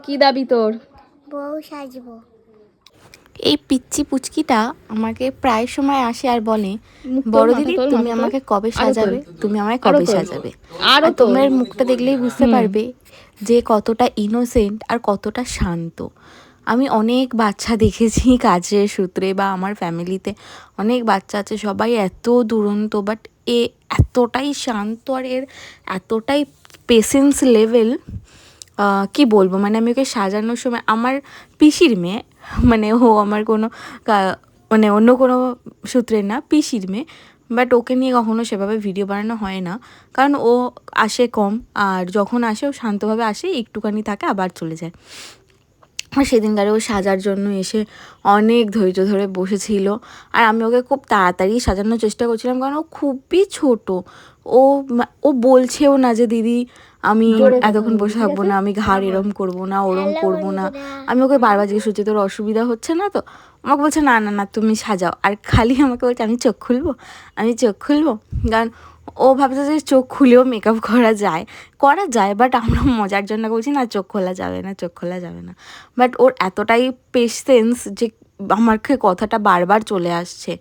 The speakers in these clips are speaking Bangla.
কি দাবি তোর? বউ সাজবো। এই পিচ্চি পুচকিটা আমাকে প্রায় সময় আসে আর বলে, বড় দিদি তুমি আমাকে কবে সাজাবে, তুমি আমায় কবে সাজাবে। আর তোমরা এর মুখটা দেখলেই বুঝতে পারবে যে কতটা ইনোসেন্ট আর কতটা শান্ত। আমি অনেক বাচ্চা দেখেছি কাজের সূত্রে বা আমার ফ্যামিলিতে অনেক বাচ্চা আছে, সবাই এত দুরন্ত, বাট এ এতটাই শান্ত আর এর এতটাই পেশেন্স লেভেল, কি বলবো। মানে আমি ওকে সাজানোর সময়, আমার পিসির মেয়ে, মানে ও আমার কোনো মানে অন্য কোনো সূত্রে না, পিসির মেয়ে, বাট ওকে নিয়ে কখনো সেভাবে ভিডিও বানানো হয় না, কারণ ও আসে কম, আর যখন আসে ও শান্তভাবে আসে, একটুখানি থাকে আবার চলে যায়। আর সেদিনকারে ও সাজার জন্য এসে অনেক ধৈর্য ধরে বসেছিল, আর আমি ওকে খুব তাড়াতাড়ি সাজানোর চেষ্টা করছিলাম, কারণ ও খুবই ছোট। ও ও বলছেও না যে দিদি আমি এতক্ষণ বসে থাকবো না, আমি ঘাড় এরম করবো না, ওরম করবো না। আমি ওকে বারবার জিজ্ঞেস করছি তোর অসুবিধা হচ্ছে না তো, আমাকে বলছে না না না তুমি সাজাও, আর খালি আমাকে বলছে আমি চোখ খুলবো, আমি চোখ খুলবো। কারণ ও ভাবছে যে চোখ খুলেও মেকআপ করা যায়, বাট আমরা মজার জন্য বলছি না চোখ খোলা যাবে না, চোখ খোলা যাবে না। বাট ওর এতটাই পেশেন্স যে আমাকে কথাটা বারবার চলে আসছে,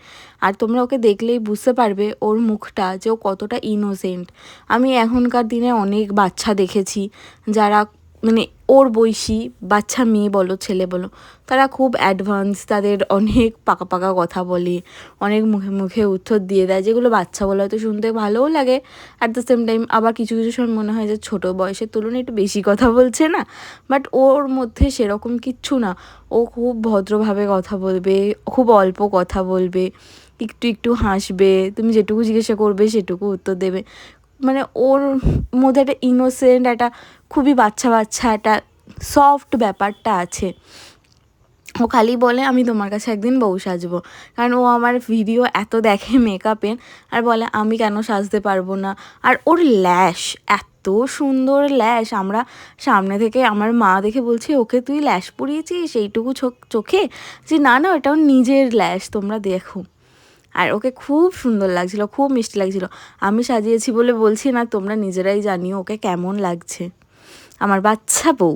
আর তোমরা ওকে দেখলেই বুঝতে পারবে ওর মুখটা যে ও কতটা ইনোসেন্ট। আমি এখনকার দিনে অনেক বাচ্চা দেখেছি যারা মানে ওর বয়সী, বাচ্চা মেয়ে বলো ছেলে বলো, তারা খুব অ্যাডভান্স, তাদের অনেক পাকা পাকা কথা বলে, অনেক মুখে মুখে উত্তর দিয়ে দেয়, যেগুলো বাচ্চা বলে হয়তো শুনতে ভালোও লাগে, অ্যাট দ্য সেম টাইম আবার কিছু কিছু সময় মনে হয় যে ছোটো বয়সের তুলনায় একটু বেশি কথা বলছে না। বাট ওর মধ্যে সেরকম কিচ্ছু না, ও খুব ভদ্রভাবে কথা বলবে, খুব অল্প কথা বলবে, একটু একটু হাসবে, তুমি যেটুকু জিজ্ঞাসা করবে সেটুকু উত্তর দেবে। মানে ওর মধ্যে একটা ইনোসেন্ট, একটা খুবই বাচ্চা বাচ্চা একটা সফট ব্যাপারটা আছে। ও খালি বলে আমি তোমার কাছে একদিন বউ সাজবো, কারণ ও আমার ভিডিও এত দেখে মেকআপের, আর বলে আমি কেন সাজতে পারবো না। আর ওর ল্যাশ এত সুন্দর ল্যাশ, আমরা সামনে থেকে আমার মা দেখে বলছে ওকে তুই ল্যাশ পরিয়েছিস এইটুকু চোখে, যে না না ওটা ওর নিজের ল্যাশ, তোমরা দেখো। আর ওকে খুব সুন্দর লাগছিল, খুব মিষ্টি লাগছিল। আমি সাজিয়েছি বলে বলছি না, তোমরা নিজেরাই জানিও ওকে কেমন লাগছে, আমার বাচ্চা বউ।